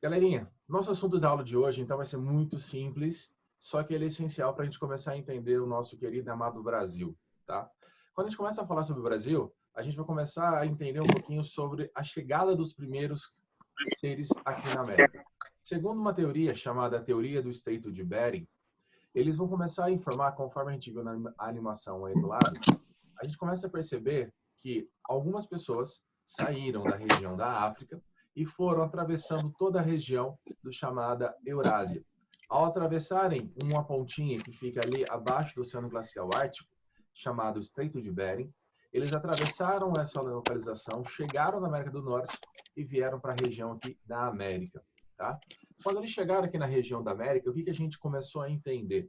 Galerinha, nosso assunto da aula de hoje, então, vai ser muito simples, só que ele é essencial para a gente começar a entender o nosso querido e amado Brasil, tá? Quando a gente começa a falar sobre o Brasil, a gente vai começar a entender um pouquinho sobre a chegada dos primeiros seres aqui na América. Segundo uma teoria chamada Teoria do Estreito de Bering, eles vão começar a informar, conforme a gente viu na animação aí do lado, a gente começa a perceber que algumas pessoas saíram da região da África e foram atravessando toda a região do chamada Eurásia. Ao atravessarem uma pontinha que fica ali abaixo do Oceano Glacial Ártico, chamado Estreito de Bering, eles atravessaram essa localização, chegaram na América do Norte e vieram para a região aqui da América. Tá? Quando eles chegaram aqui na região da América, o que a gente começou a entender?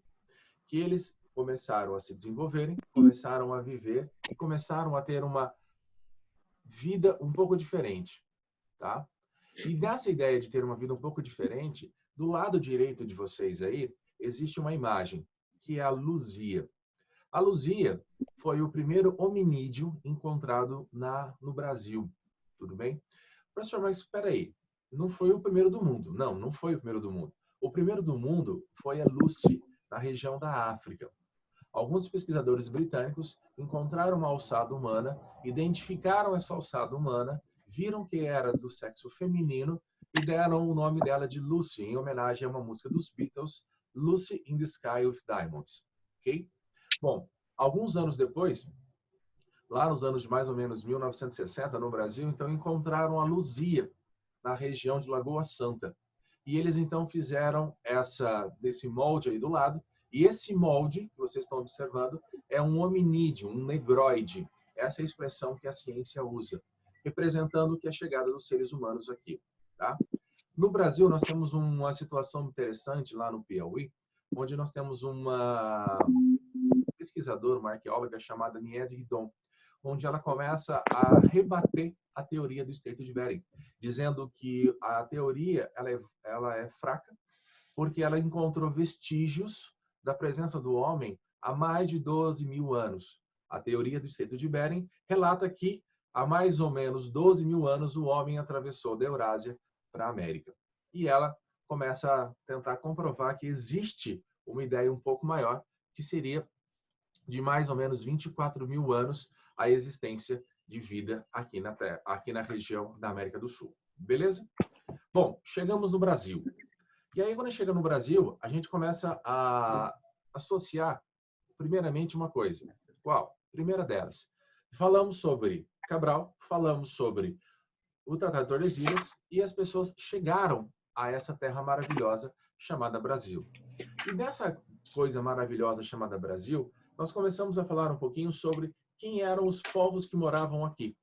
Que eles começaram a se desenvolverem, começaram a viver e começaram a ter uma vida um pouco diferente, tá? E dessa ideia de ter uma vida um pouco diferente, do lado direito de vocês aí, existe uma imagem, que é a Luzia. A Luzia foi o primeiro hominídeo encontrado no Brasil, tudo bem? Professor, mas espera aí, não foi o primeiro do mundo. Não, não foi o primeiro do mundo. O primeiro do mundo foi a Lucy, na região da África. Alguns pesquisadores britânicos encontraram uma alçada humana, identificaram essa alçada humana, viram que era do sexo feminino e deram o nome dela de Lucy, em homenagem a uma música dos Beatles, Lucy in the Sky with Diamonds. Ok? Bom, alguns anos depois, lá nos anos de mais ou menos 1960, no Brasil, então encontraram a Luzia, na região de Lagoa Santa. E eles então fizeram desse molde aí do lado, e esse molde que vocês estão observando é um hominídeo, um negroide. Essa é a expressão que a ciência usa, representando que é a chegada dos seres humanos aqui. Tá? No Brasil, nós temos uma situação interessante lá no Piauí, onde nós temos uma pesquisadora, uma arqueóloga chamada Niede Guidon, onde ela começa a rebater a teoria do Estreito de Bering, dizendo que a teoria ela é fraca, porque ela encontrou vestígios da presença do homem há mais de 12 mil anos. A teoria do Estreito de Bering relata que há mais ou menos 12 mil anos o homem atravessou da Eurásia para a América. E ela começa a tentar comprovar que existe uma ideia um pouco maior, que seria de mais ou menos 24 mil anos a existência de vida aqui na Terra, aqui na região da América do Sul. Beleza? Bom, chegamos no Brasil. E aí, quando chega no Brasil, a gente começa a associar, primeiramente, uma coisa. Qual? Primeira delas. Falamos sobre Cabral, falamos sobre o Tratado de Tordesilhas e as pessoas chegaram a essa terra maravilhosa chamada Brasil. E dessa coisa maravilhosa chamada Brasil, nós começamos a falar um pouquinho sobre quem eram os povos que moravam aqui.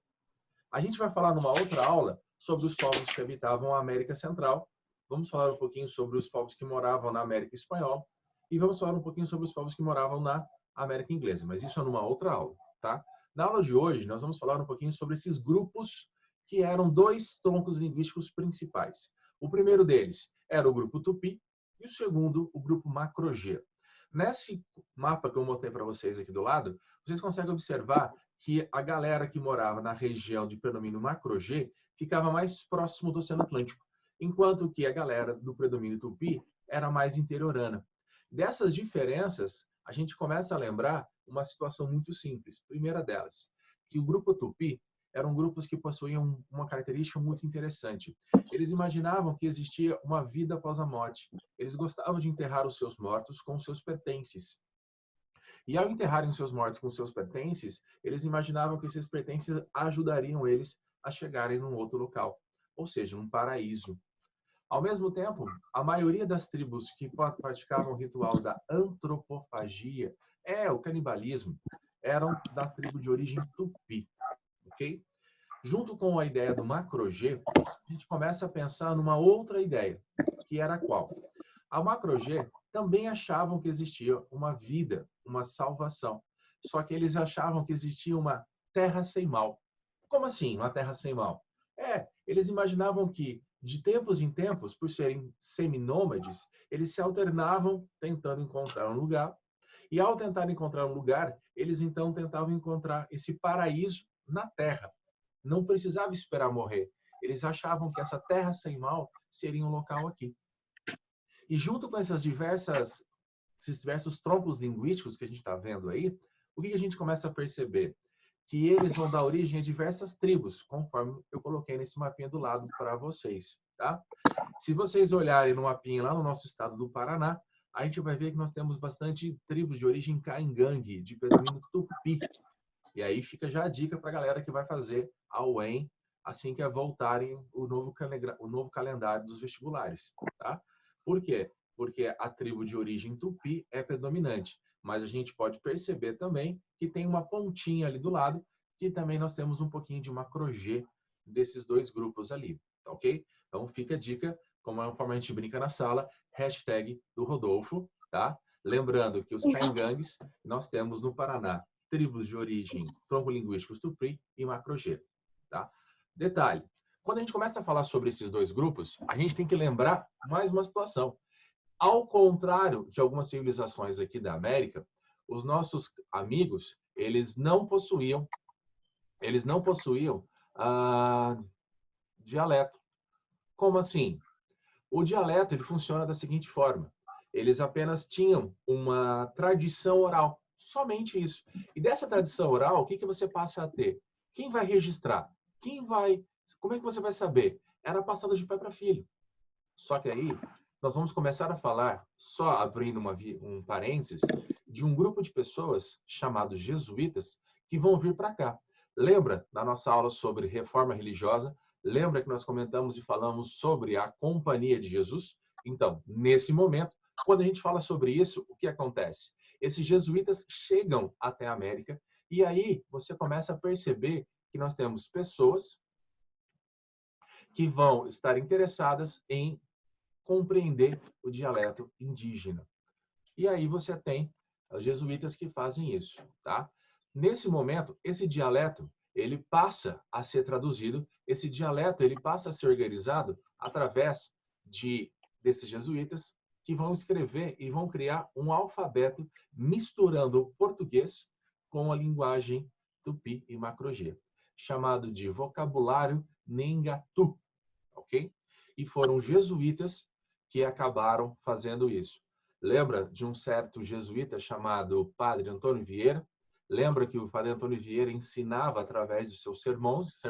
A gente vai falar numa outra aula sobre os povos que habitavam a América Central. Vamos falar um pouquinho sobre os povos que moravam na América Espanhola. E vamos falar um pouquinho sobre os povos que moravam na América Inglesa. Mas isso é numa outra aula, tá? Na aula de hoje, nós vamos falar um pouquinho sobre esses grupos que eram dois troncos linguísticos principais. O primeiro deles era o grupo Tupi e o segundo, o grupo Macro-G. Nesse mapa que eu mostrei para vocês aqui do lado, vocês conseguem observar que a galera que morava na região de predomínio Macro-G ficava mais próximo do Oceano Atlântico, enquanto que a galera do predomínio Tupi era mais interiorana. Dessas diferenças, a gente começa a lembrar uma situação muito simples. Primeira delas, que o grupo Tupi eram grupos que possuíam uma característica muito interessante. Eles imaginavam que existia uma vida após a morte. Eles gostavam de enterrar os seus mortos com seus pertences. E ao enterrarem os seus mortos com seus pertences, eles imaginavam que esses pertences ajudariam eles a chegarem num outro local, ou seja, num paraíso. Ao mesmo tempo, a maioria das tribos que praticavam o ritual da antropofagia, o canibalismo, eram da tribo de origem Tupi. Ok? Junto com a ideia do Macro-G, a gente começa a pensar numa outra ideia, que era qual? A Macro-G também achavam que existia uma vida, uma salvação. Só que eles achavam que existia uma terra sem mal. Como assim, uma terra sem mal? Eles imaginavam que, de tempos em tempos, por serem seminômades, eles se alternavam tentando encontrar um lugar. E ao tentar encontrar um lugar, eles então tentavam encontrar esse paraíso na terra. Não precisava esperar morrer. Eles achavam que essa terra sem mal seria um local aqui. E junto com esses diversos troncos linguísticos que a gente está vendo aí, o que a gente começa a perceber? Que eles vão dar origem a diversas tribos, conforme eu coloquei nesse mapinha do lado para vocês, tá? Se vocês olharem no mapinha lá no nosso estado do Paraná, a gente vai ver que nós temos bastante tribos de origem caingangue, de predomínio tupi. E aí fica já a dica para a galera que vai fazer a UEM assim que voltarem o novo calendário dos vestibulares, tá? Por quê? Porque a tribo de origem tupi é predominante, mas a gente pode perceber também que tem uma pontinha ali do lado, que também nós temos um pouquinho de macro-G desses dois grupos ali, tá ok? Então fica a dica, como é uma forma a gente brinca na sala, hashtag do Rodolfo, tá? Lembrando que os caingangues nós temos no Paraná tribos de origem tronco-linguísticos tupi e macro-G, tá? Detalhe, quando a gente começa a falar sobre esses dois grupos, a gente tem que lembrar mais uma situação. Ao contrário de algumas civilizações aqui da América, os nossos amigos, eles não possuíam dialeto. Como assim? O dialeto ele funciona da seguinte forma. Eles apenas tinham uma tradição oral. Somente isso. E dessa tradição oral, o que você passa a ter? Quem vai registrar? Como é que você vai saber? Era passado de pai para filho. Só que aí, nós vamos começar a falar, só abrindo um parênteses, de um grupo de pessoas chamados jesuítas que vão vir para cá. Lembra da nossa aula sobre reforma religiosa? Lembra que nós comentamos e falamos sobre a Companhia de Jesus? Então, nesse momento, quando a gente fala sobre isso, o que acontece? Esses jesuítas chegam até a América e aí você começa a perceber que nós temos pessoas que vão estar interessadas em compreender o dialeto indígena. E aí você tem os jesuítas que fazem isso, tá? Nesse momento, esse dialeto, ele passa a ser traduzido, esse dialeto, ele passa a ser organizado através desses jesuítas que vão escrever e vão criar um alfabeto misturando o português com a linguagem tupi e macro-G, chamado de vocabulário Nhengatu, ok? E foram jesuítas que acabaram fazendo isso. Lembra de um certo jesuíta chamado Padre Antônio Vieira? Lembra que o Padre Antônio Vieira ensinava através dos seus sermões?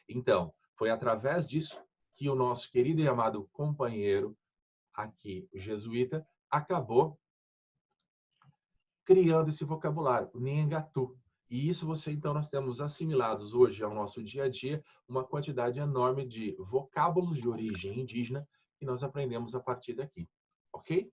Então, foi através disso que o nosso querido e amado companheiro aqui, o jesuíta, acabou criando esse vocabulário, o Nhengatu. E isso então nós temos assimilados hoje ao nosso dia a dia uma quantidade enorme de vocábulos de origem indígena que nós aprendemos a partir daqui, ok?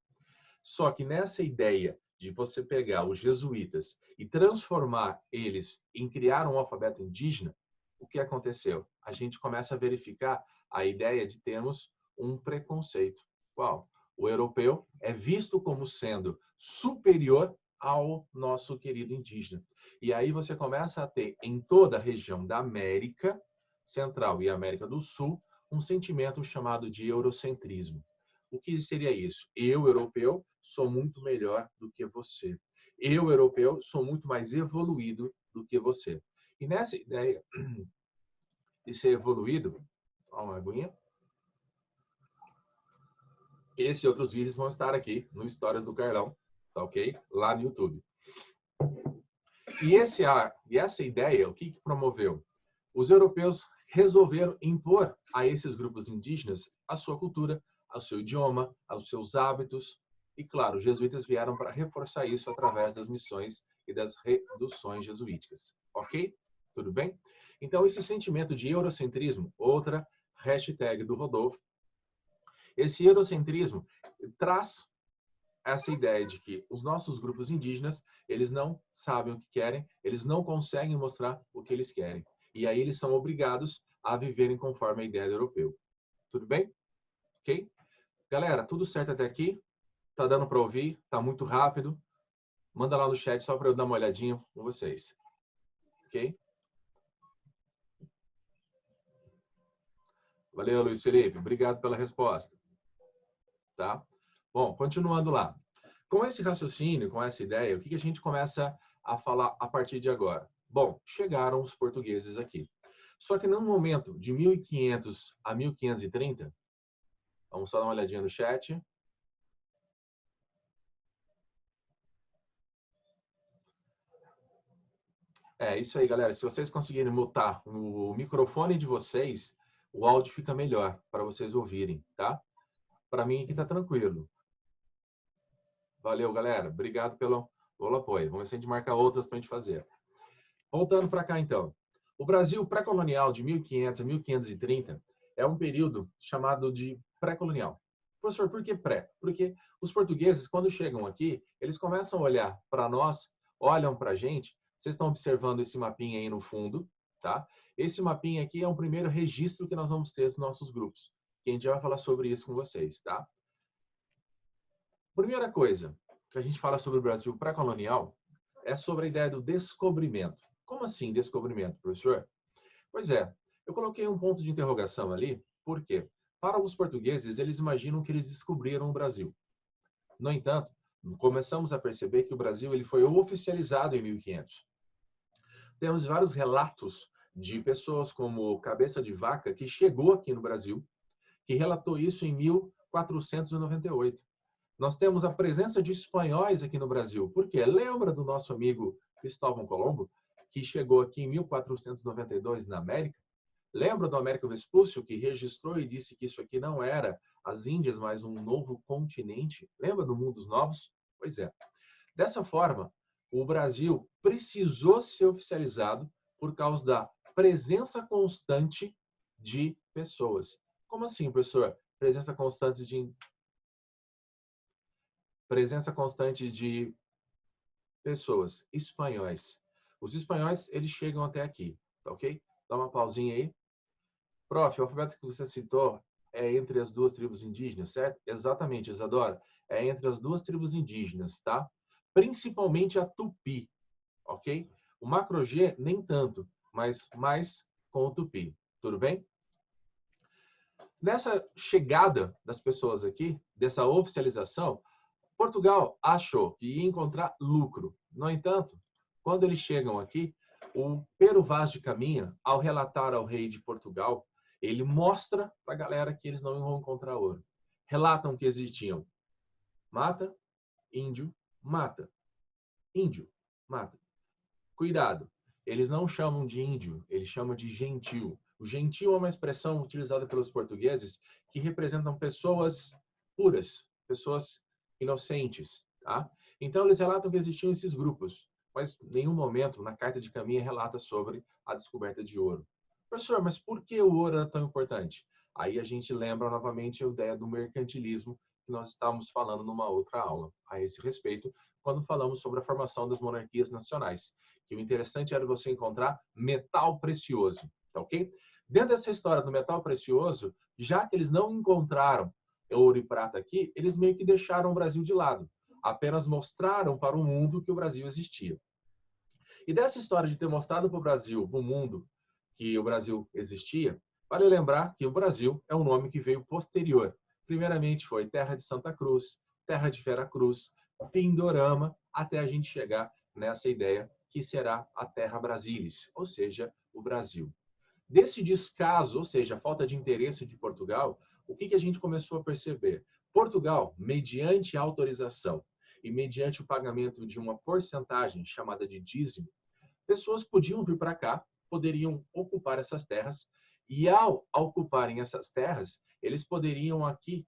Só que nessa ideia de você pegar os jesuítas e transformar eles em criar um alfabeto indígena, o que aconteceu? A gente começa a verificar a ideia de termos um preconceito. Qual? O europeu é visto como sendo superior ao nosso querido indígena. E aí você começa a ter em toda a região da América Central e América do Sul um sentimento chamado de eurocentrismo. O que seria isso? Eu, europeu, sou muito melhor do que você. Eu, europeu, sou muito mais evoluído do que você. E nessa ideia de ser evoluído, uma aguinha, esse e outros vídeos vão estar aqui no Histórias do Carlão, tá ok? Lá no YouTube. E essa ideia, o que promoveu? Os europeus resolveram impor a esses grupos indígenas a sua cultura, ao seu idioma, aos seus hábitos. E, claro, os jesuítas vieram para reforçar isso através das missões e das reduções jesuíticas. Ok? Tudo bem? Então, esse sentimento de eurocentrismo, outra hashtag do Rodolfo, esse eurocentrismo traz essa ideia de que os nossos grupos indígenas, eles não sabem o que querem, eles não conseguem mostrar o que eles querem. E aí eles são obrigados a viverem conforme a ideia do europeu. Tudo bem? Ok? Galera, tudo certo até aqui? Tá dando para ouvir? Tá muito rápido? Manda lá no chat só para eu dar uma olhadinha com vocês. Ok? Valeu, Luiz Felipe. Obrigado pela resposta. Tá? Bom, continuando lá. Com esse raciocínio, com essa ideia, o que a gente começa a falar a partir de agora? Bom, chegaram os portugueses aqui. Só que no momento de 1500 a 1530, Vamos só dar uma olhadinha no chat. É isso aí, galera. Se vocês conseguirem mutar o microfone de vocês, o áudio fica melhor para vocês ouvirem, tá? Para mim aqui tá tranquilo. Valeu, galera. Obrigado pelo apoio. Vamos ver se a gente marca outras para a gente fazer. Voltando para cá, então. O Brasil pré-colonial de 1500 a 1530 é um período chamado de pré-colonial. Professor, por que pré? Porque os portugueses, quando chegam aqui, eles começam a olhar para nós, olham para a gente. Vocês estão observando esse mapinha aí no fundo, tá? Esse mapinha aqui é um primeiro registro que nós vamos ter nos nossos grupos. Que a gente já vai falar sobre isso com vocês, tá? Primeira coisa que a gente fala sobre o Brasil pré-colonial é sobre a ideia do descobrimento. Como assim descobrimento, professor? Pois é, eu coloquei um ponto de interrogação ali, porque para os portugueses, eles imaginam que eles descobriram o Brasil. No entanto, começamos a perceber que o Brasil ele foi oficializado em 1500. Temos vários relatos de pessoas como Cabeça de Vaca, que chegou aqui no Brasil, que relatou isso em 1498. Nós temos a presença de espanhóis aqui no Brasil. Por quê? Lembra do nosso amigo Cristóvão Colombo, que chegou aqui em 1492 na América? Lembra do Américo Vespúcio, que registrou e disse que isso aqui não era as Índias, mas um novo continente? Lembra do Mundos Novos? Pois é. Dessa forma, o Brasil precisou ser oficializado por causa da presença constante de pessoas. Como assim, professor? Presença constante de pessoas, espanhóis. Os espanhóis, eles chegam até aqui, tá ok? Dá uma pausinha aí. Prof, o alfabeto que você citou é entre as duas tribos indígenas, certo? Exatamente, Isadora. É entre as duas tribos indígenas, tá? Principalmente a Tupi, ok? O Macro-G, nem tanto, mas mais com o Tupi. Tudo bem? Nessa chegada das pessoas aqui, dessa oficialização, Portugal achou que ia encontrar lucro. No entanto, quando eles chegam aqui, o Pero Vaz de Caminha, ao relatar ao rei de Portugal, ele mostra para a galera que eles não vão encontrar ouro. Relatam que existiam mata, índio, mata. Índio, mata. Cuidado, eles não chamam de índio, eles chamam de gentil. O gentil é uma expressão utilizada pelos portugueses que representam pessoas puras, pessoas inocentes, tá? Então eles relatam que existiam esses grupos, mas em nenhum momento na Carta de Caminha relata sobre a descoberta de ouro. Professor, mas por que o ouro é tão importante? Aí a gente lembra novamente a ideia do mercantilismo que nós estávamos falando numa outra aula a esse respeito, quando falamos sobre a formação das monarquias nacionais. Que o interessante era você encontrar metal precioso, tá ok? Dentro dessa história do metal precioso, já que eles não encontraram ouro e prata aqui, eles meio que deixaram o Brasil de lado. Apenas mostraram para o mundo que o Brasil existia. E dessa história de ter mostrado para o Brasil, para o mundo, que o Brasil existia, vale lembrar que o Brasil é um nome que veio posterior. Primeiramente foi Terra de Santa Cruz, Terra de Veracruz, Pindorama, até a gente chegar nessa ideia que será a Terra Brasilis, ou seja, o Brasil. Desse descaso, ou seja, a falta de interesse de Portugal, o que a gente começou a perceber? Portugal, mediante a autorização e mediante o pagamento de uma porcentagem chamada de dízimo, pessoas podiam vir para cá, poderiam ocupar essas terras, e ao ocuparem essas terras, eles poderiam aqui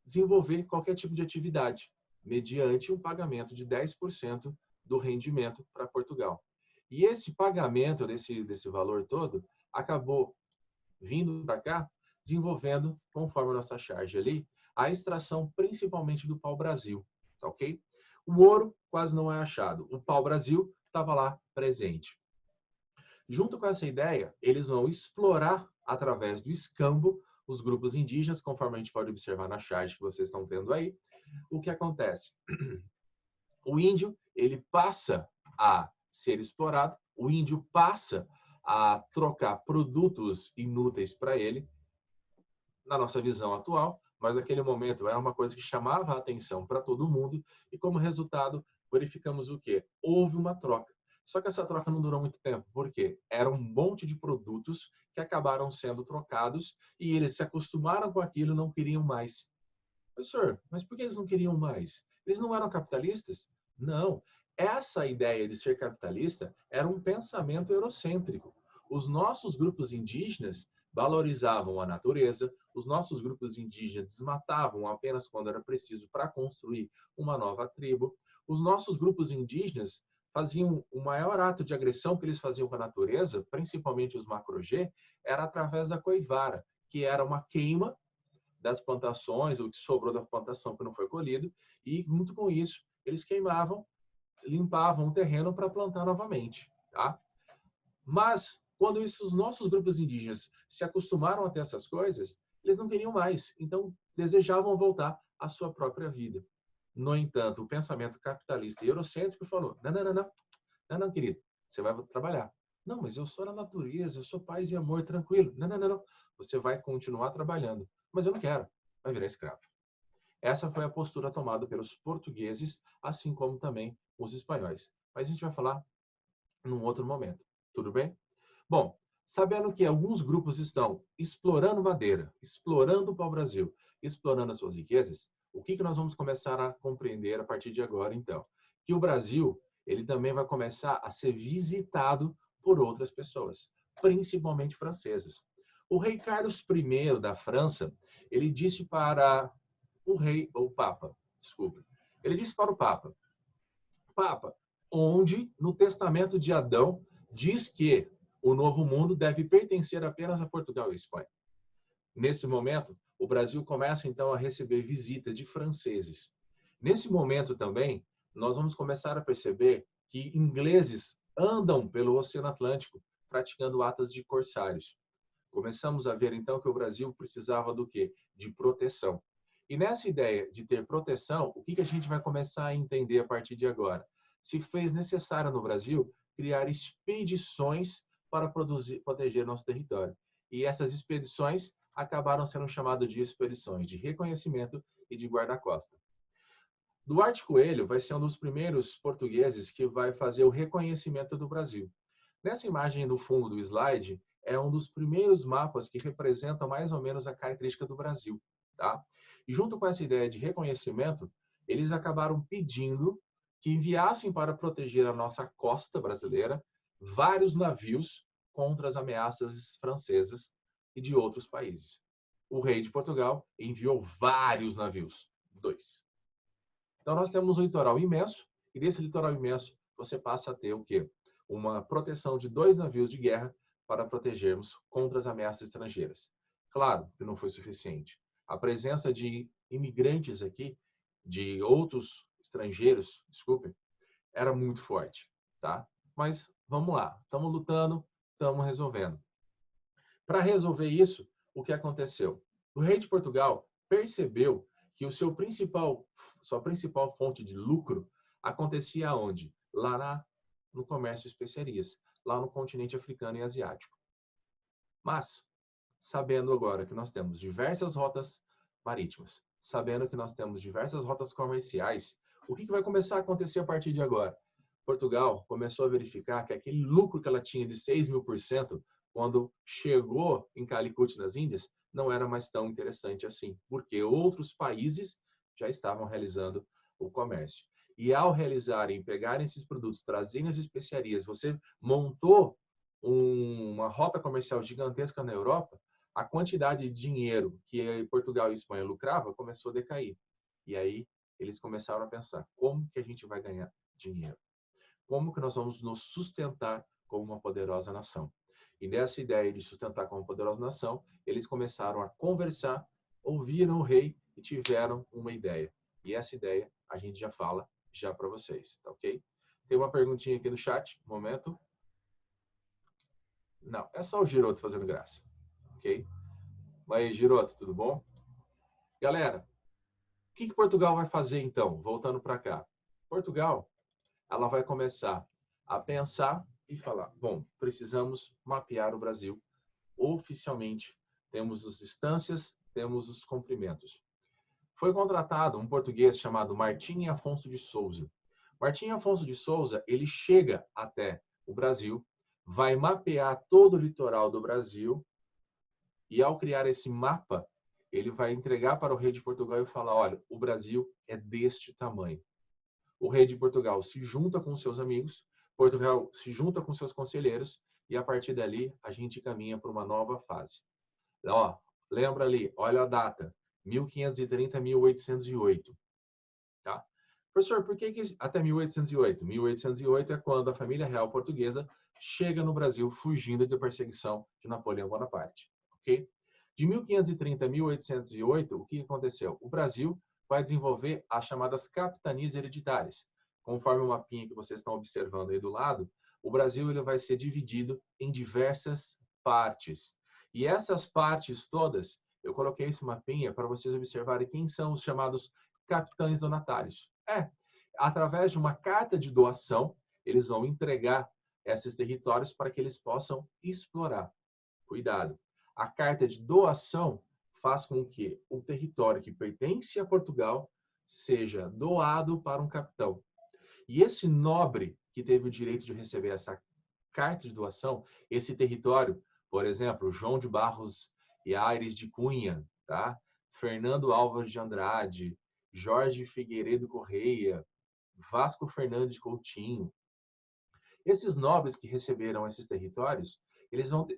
desenvolver qualquer tipo de atividade, mediante um pagamento de 10% do rendimento para Portugal. E esse pagamento desse valor todo acabou vindo para cá, desenvolvendo, conforme a nossa charge ali, a extração principalmente do pau-brasil, tá ok? O ouro quase não é achado, o pau-brasil estava lá presente. Junto com essa ideia, eles vão explorar, através do escambo, os grupos indígenas, conforme a gente pode observar na charge que vocês estão vendo aí. O que acontece? O índio, ele passa a ser explorado, o índio passa a trocar produtos inúteis para ele, na nossa visão atual, mas naquele momento era uma coisa que chamava a atenção para todo mundo, e como resultado, verificamos o quê? Houve uma troca. Só que essa troca não durou muito tempo. Por quê? Era um monte de produtos que acabaram sendo trocados e eles se acostumaram com aquilo e não queriam mais. Professor, mas por que eles não queriam mais? Eles não eram capitalistas? Não. Essa ideia de ser capitalista era um pensamento eurocêntrico. Os nossos grupos indígenas valorizavam a natureza, os nossos grupos indígenas desmatavam apenas quando era preciso para construir uma nova tribo. Os nossos grupos indígenas faziam o maior ato de agressão que eles faziam com a natureza, principalmente os macro-G, era através da coivara, que era uma queima das plantações, o que sobrou da plantação que não foi colhido, e junto com isso, eles queimavam, limpavam o terreno para plantar novamente, tá? Mas, quando os nossos grupos indígenas se acostumaram a ter essas coisas, eles não queriam mais, então desejavam voltar à sua própria vida. No entanto, o pensamento capitalista e eurocêntrico falou, não, querido, você vai trabalhar. Não, mas eu sou na natureza, eu sou paz e amor, tranquilo. Não, você vai continuar trabalhando, mas eu não quero, vai virar escravo. Essa foi a postura tomada pelos portugueses, assim como também os espanhóis. Mas a gente vai falar num outro momento, tudo bem? Bom, sabendo que alguns grupos estão explorando madeira, explorando o pau-brasil, explorando as suas riquezas, o que nós vamos começar a compreender a partir de agora, então? Que o Brasil, ele também vai começar a ser visitado por outras pessoas, principalmente francesas. O rei Carlos I da França, ele disse para o Papa, desculpa, ele disse para o Papa, Papa, onde no Testamento de Adão diz que o Novo Mundo deve pertencer apenas a Portugal e Espanha. Nesse momento, o Brasil começa então a receber visitas de franceses. Nesse momento também, nós vamos começar a perceber que ingleses andam pelo Oceano Atlântico praticando atos de corsários. Começamos a ver então que o Brasil precisava do quê? De proteção. E nessa ideia de ter proteção, o que a gente vai começar a entender a partir de agora? Se fez necessário no Brasil criar expedições para proteger nosso território. E essas expedições acabaram sendo chamadas de expedições de reconhecimento e de guarda-costa. Duarte Coelho vai ser um dos primeiros portugueses que vai fazer o reconhecimento do Brasil. Nessa imagem no fundo do slide, é um dos primeiros mapas que representam mais ou menos a característica do Brasil, tá? E junto com essa ideia de reconhecimento, eles acabaram pedindo que enviassem para proteger a nossa costa brasileira vários navios contra as ameaças francesas e de outros países. O rei de Portugal enviou vários navios, 2. Então nós temos um litoral imenso e desse litoral imenso você passa a ter o quê? Uma proteção de 2 navios de guerra para protegermos contra as ameaças estrangeiras. Claro que não foi suficiente. A presença de imigrantes aqui, de outros estrangeiros, desculpe, era muito forte, tá? Mas vamos lá, estamos lutando, estamos resolvendo. Para resolver isso, o que aconteceu? O rei de Portugal percebeu que sua principal fonte de lucro acontecia onde? Lá no comércio de especiarias, lá no continente africano e asiático. Mas, sabendo agora que nós temos diversas rotas marítimas, sabendo que nós temos diversas rotas comerciais, o que vai começar a acontecer a partir de agora? Portugal começou a verificar que aquele lucro que ela tinha de 6.000% quando chegou em Calicut, nas Índias, não era mais tão interessante assim, porque outros países já estavam realizando o comércio. E ao realizarem, pegarem esses produtos, trazerem as especiarias, você montou uma rota comercial gigantesca na Europa, a quantidade de dinheiro que Portugal e Espanha lucrava começou a decair. E aí eles começaram a pensar, como que a gente vai ganhar dinheiro? Como que nós vamos nos sustentar como uma poderosa nação? E nessa ideia de sustentar como uma poderosa nação, eles começaram a conversar, ouviram o rei e tiveram uma ideia. E essa ideia a gente já fala já para vocês, tá ok? Tem uma perguntinha aqui no chat, um momento. Não, é só o Giroto fazendo graça, ok? Mas, Giroto, tudo bom? Galera, o que Portugal vai fazer então, voltando para cá? Portugal, ela vai começar a pensar e falar, bom, precisamos mapear o Brasil oficialmente. Temos as instâncias, temos os cumprimentos. Foi contratado um português chamado Martim Afonso de Souza. Martim Afonso de Souza, ele chega até o Brasil, vai mapear todo o litoral do Brasil e, ao criar esse mapa, ele vai entregar para o rei de Portugal e falar, olha, o Brasil é deste tamanho. O rei de Portugal se junta com seus amigos, Portugal se junta com seus conselheiros e, a partir dali, a gente caminha para uma nova fase. Ó, lembra ali, olha a data, 1530, 1808. Tá? Professor, por que até 1808? 1808 é quando a família real portuguesa chega no Brasil fugindo da perseguição de Napoleão Bonaparte. Ok? De 1530 a 1808, o que aconteceu? O Brasil vai desenvolver as chamadas capitanias hereditárias. Conforme o mapinha que vocês estão observando aí do lado, o Brasil ele vai ser dividido em diversas partes. E essas partes todas, eu coloquei esse mapinha para vocês observarem quem são os chamados capitães donatários. Através de uma carta de doação, eles vão entregar esses territórios para que eles possam explorar. Cuidado. A carta de doação faz com que o território que pertence a Portugal seja doado para um capitão. E esse nobre que teve o direito de receber essa carta de doação, esse território, por exemplo, João de Barros e Aires de Cunha, tá? Fernando Álvares de Andrade, Jorge Figueiredo Correia, Vasco Fernandes Coutinho. Esses nobres que receberam esses territórios, eles vão...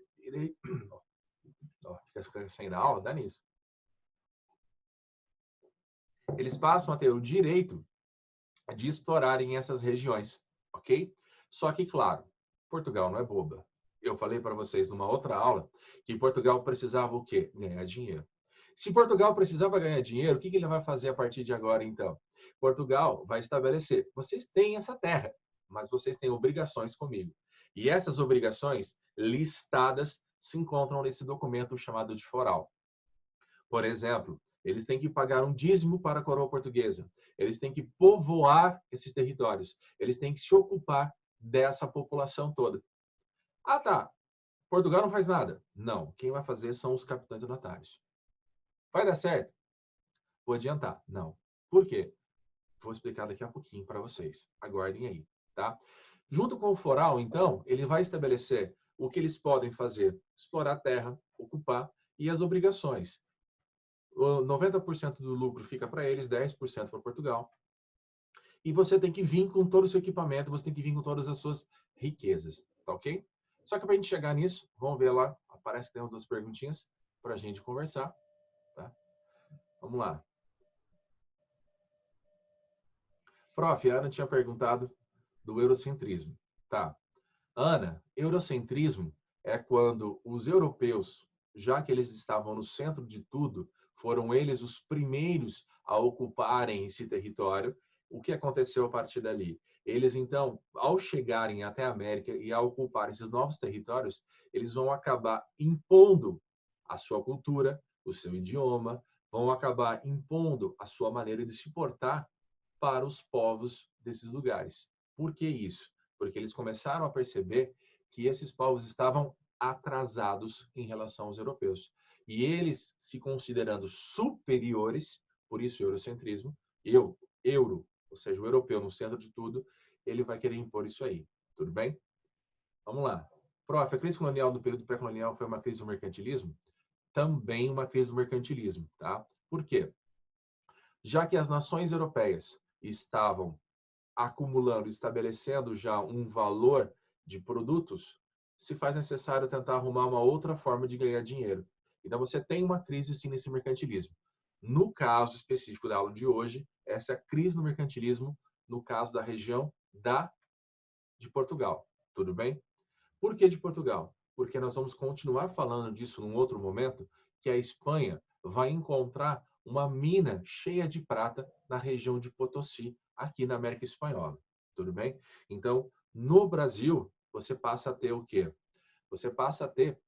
Fica sem dar aula, dá nisso. Eles passam a ter o direito de explorarem essas regiões, ok? Só que, claro, Portugal não é boba. Eu falei para vocês numa outra aula que Portugal precisava o quê? Ganhar dinheiro. Se Portugal precisava ganhar dinheiro, o que ele vai fazer a partir de agora, então? Portugal vai estabelecer, vocês têm essa terra, mas vocês têm obrigações comigo. E essas obrigações listadas se encontram nesse documento chamado de foral. Por exemplo, eles têm que pagar um dízimo para a coroa portuguesa. Eles têm que povoar esses territórios. Eles têm que se ocupar dessa população toda. Ah, tá. Portugal não faz nada. Não. Quem vai fazer são os capitães donatários. Vai dar certo? Vou adiantar. Não. Por quê? Vou explicar daqui a pouquinho para vocês. Aguardem aí, tá? Junto com o foral, então, ele vai estabelecer o que eles podem fazer. Explorar a terra, ocupar e as obrigações. 90% do lucro fica para eles, 10% para Portugal. E você tem que vir com todo o seu equipamento, você tem que vir com todas as suas riquezas, tá ok? Só que para a gente chegar nisso, vamos ver lá, parece que tem duas perguntinhas para a gente conversar, tá? Vamos lá. Prof, a Ana tinha perguntado do eurocentrismo. Tá. Ana, eurocentrismo é quando os europeus, já que eles estavam no centro de tudo, foram eles os primeiros a ocuparem esse território. O que aconteceu a partir dali? Eles, então, ao chegarem até a América e ao ocupar esses novos territórios, eles vão acabar impondo a sua cultura, o seu idioma, vão acabar impondo a sua maneira de se portar para os povos desses lugares. Por que isso? Porque eles começaram a perceber que esses povos estavam atrasados em relação aos europeus. E eles, se considerando superiores, por isso o eurocentrismo, euro, ou seja, o europeu no centro de tudo, ele vai querer impor isso aí. Tudo bem? Vamos lá. Prof, a crise colonial do período pré-colonial foi uma crise do mercantilismo? Também uma crise do mercantilismo, tá? Por quê? Já que as nações europeias estavam acumulando, estabelecendo já um valor de produtos, se faz necessário tentar arrumar uma outra forma de ganhar dinheiro. Então, você tem uma crise, sim, nesse mercantilismo. No caso específico da aula de hoje, essa é a crise no mercantilismo, no caso da região de Portugal. Tudo bem? Por que de Portugal? Porque nós vamos continuar falando disso num outro momento, que a Espanha vai encontrar uma mina cheia de prata na região de Potosí, aqui na América Espanhola. Tudo bem? Então, no Brasil, você passa a ter o quê? Você passa a ter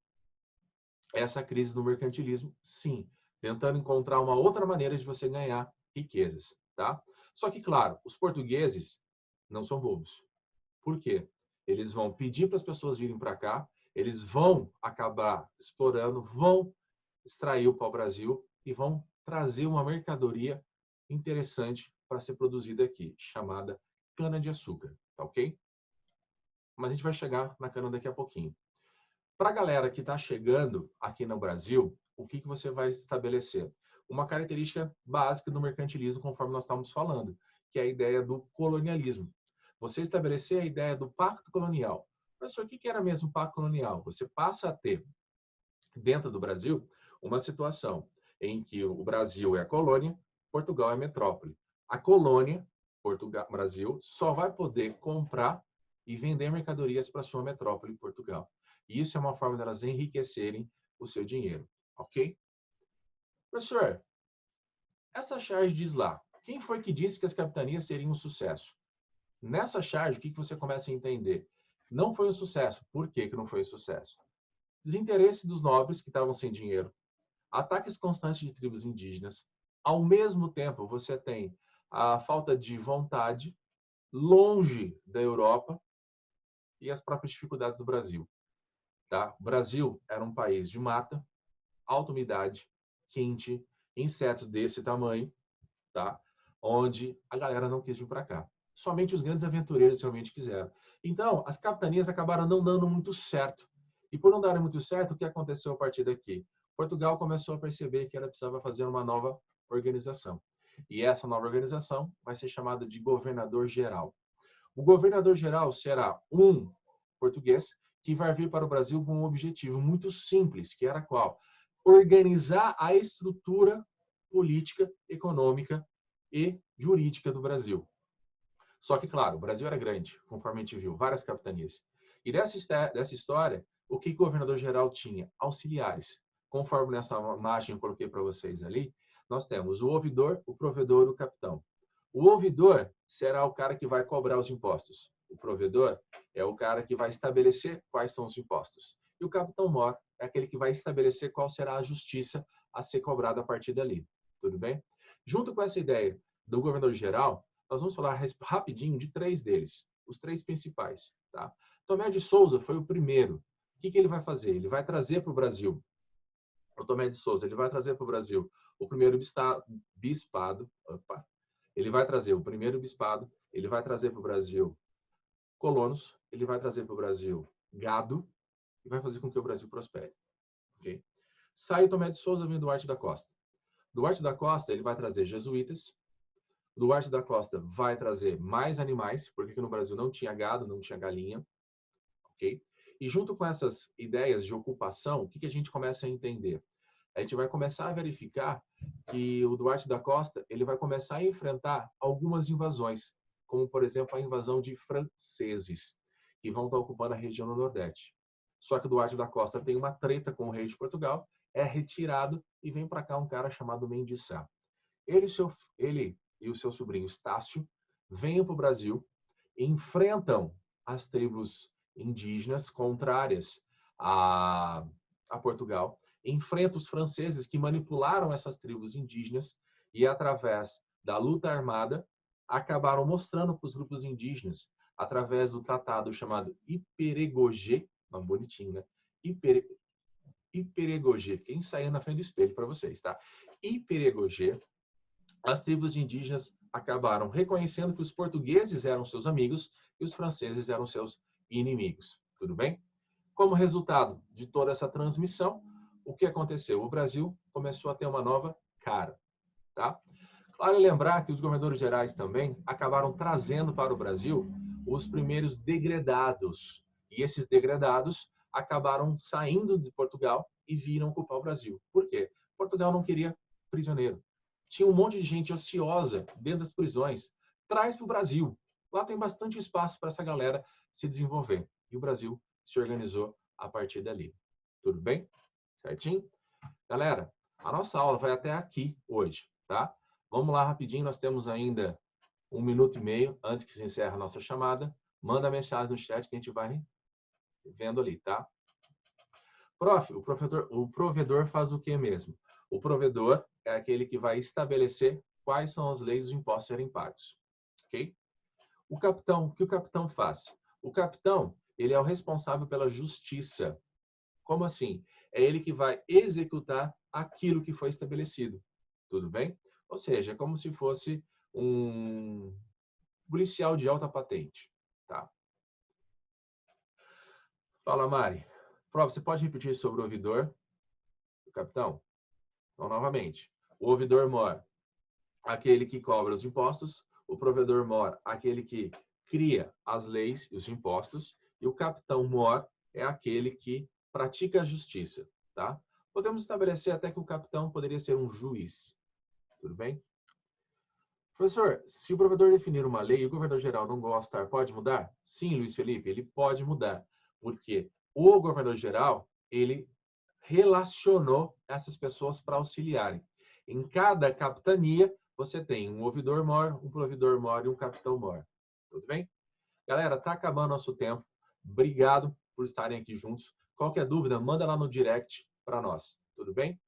essa crise do mercantilismo, sim, tentando encontrar uma outra maneira de você ganhar riquezas, tá? Só que, claro, os portugueses não são bobos. Por quê? Eles vão pedir para as pessoas virem para cá, eles vão acabar explorando, vão extrair o pau-brasil e vão trazer uma mercadoria interessante para ser produzida aqui, chamada cana-de-açúcar, tá ok? Mas a gente vai chegar na cana daqui a pouquinho. Para a galera que está chegando aqui no Brasil, o que você vai estabelecer? Uma característica básica do mercantilismo, conforme nós estamos falando, que é a ideia do colonialismo. Você estabelecer a ideia do pacto colonial. Professor, o que era mesmo o pacto colonial? Você passa a ter, dentro do Brasil, uma situação em que o Brasil é a colônia, Portugal é a metrópole. A colônia, Portugal, Brasil, só vai poder comprar e vender mercadorias para sua metrópole, Portugal. E isso é uma forma delas enriquecerem o seu dinheiro, ok? Professor, essa charge diz lá, quem foi que disse que as capitanias seriam um sucesso? Nessa charge, o que você começa a entender? Não foi um sucesso. Por que não foi um sucesso? Desinteresse dos nobres que estavam sem dinheiro, ataques constantes de tribos indígenas. Ao mesmo tempo, você tem a falta de vontade longe da Europa e as próprias dificuldades do Brasil. Tá? O Brasil era um país de mata, alta umidade, quente, insetos desse tamanho, tá? Onde a galera não quis vir para cá. Somente os grandes aventureiros realmente quiseram. Então, as capitanias acabaram não dando muito certo. E por não darem muito certo, o que aconteceu a partir daqui? Portugal começou a perceber que ela precisava fazer uma nova organização. E essa nova organização vai ser chamada de governador-geral. O governador-geral será um português que vai vir para o Brasil com um objetivo muito simples, que era qual? Organizar a estrutura política, econômica e jurídica do Brasil. Só que, claro, o Brasil era grande, conforme a gente viu, várias capitanias. E dessa história, o que o governador-geral tinha? Auxiliares. Conforme nessa imagem eu coloquei para vocês ali, nós temos o ouvidor, o provedor e o capitão. O ouvidor será o cara que vai cobrar os impostos. O provedor é o cara que vai estabelecer quais são os impostos. E o capitão-mor é aquele que vai estabelecer qual será a justiça a ser cobrada a partir dali. Tudo bem? Junto com essa ideia do governador-geral, nós vamos falar rapidinho de três deles, os três principais. Tá? Tomé de Souza foi o primeiro. O que ele vai fazer? Ele vai trazer para o Brasil, o Tomé de Souza, ele vai trazer para o Brasil o primeiro bispado, ele vai trazer o primeiro bispado, ele vai trazer para o Brasil colonos, ele vai trazer para o Brasil gado e vai fazer com que o Brasil prospere. Okay? Sai o Tomé de Souza, vem Duarte da Costa. Duarte da Costa, ele vai trazer jesuítas. Duarte da Costa vai trazer mais animais, porque aqui no Brasil não tinha gado, não tinha galinha. Ok? E junto com essas ideias de ocupação, o que a gente começa a entender? A gente vai começar a verificar que o Duarte da Costa ele vai começar a enfrentar algumas invasões, como, por exemplo, a invasão de franceses, que vão estar ocupando a região do Nordeste. Só que o Duarte da Costa tem uma treta com o rei de Portugal, é retirado e vem para cá um cara chamado Mendes Sá. Ele e o seu sobrinho Estácio vêm para o Brasil, enfrentam as tribos indígenas contrárias a Portugal, enfrentam os franceses que manipularam essas tribos indígenas e, através da luta armada, acabaram mostrando para os grupos indígenas, através do tratado chamado Iperegogê, nome bonitinho, né? Iperegogê, fiquei ensaiando na frente do espelho para vocês, tá? Iperegogê, as tribos indígenas acabaram reconhecendo que os portugueses eram seus amigos e os franceses eram seus inimigos. Tudo bem? Como resultado de toda essa transmissão, o que aconteceu? O Brasil começou a ter uma nova cara. Tá? Claro lembrar que os governadores gerais também acabaram trazendo para o Brasil os primeiros degredados. E esses degredados acabaram saindo de Portugal e viram ocupar o Brasil. Por quê? Portugal não queria prisioneiro. Tinha um monte de gente ociosa dentro das prisões. Traz para o Brasil. Lá tem bastante espaço para essa galera se desenvolver. E o Brasil se organizou a partir dali. Tudo bem? Certinho? Galera, a nossa aula vai até aqui hoje, tá? Vamos lá rapidinho, nós temos ainda 1 minuto e meio antes que se encerre a nossa chamada. Manda mensagem no chat que a gente vai vendo ali, tá? Prof, o provedor faz o que mesmo? O provedor é aquele que vai estabelecer quais são as leis dos impostos a serem pagos, ok? O capitão, o que o capitão faz? O capitão, ele é o responsável pela justiça. Como assim? É ele que vai executar aquilo que foi estabelecido. Tudo bem? Ou seja, é como se fosse um policial de alta patente, tá? Fala, Mari. Prova, você pode repetir sobre o ouvidor, capitão? Então, novamente, o ouvidor-mor, aquele que cobra os impostos, o provedor-mor, aquele que cria as leis e os impostos, e o capitão-mor é aquele que pratica a justiça, tá? Podemos estabelecer até que o capitão poderia ser um juiz, tudo bem? Professor, se o provedor definir uma lei e o governador-geral não gostar, pode mudar? Sim, Luiz Felipe, ele pode mudar, porque o governador-geral, ele relacionou essas pessoas para auxiliarem. Em cada capitania, você tem um ouvidor-mor, um provedor-mor e um capitão-mor. Tudo bem? Galera, tá acabando nosso tempo. Obrigado por estarem aqui juntos. Qualquer dúvida, manda lá no direct para nós. Tudo bem?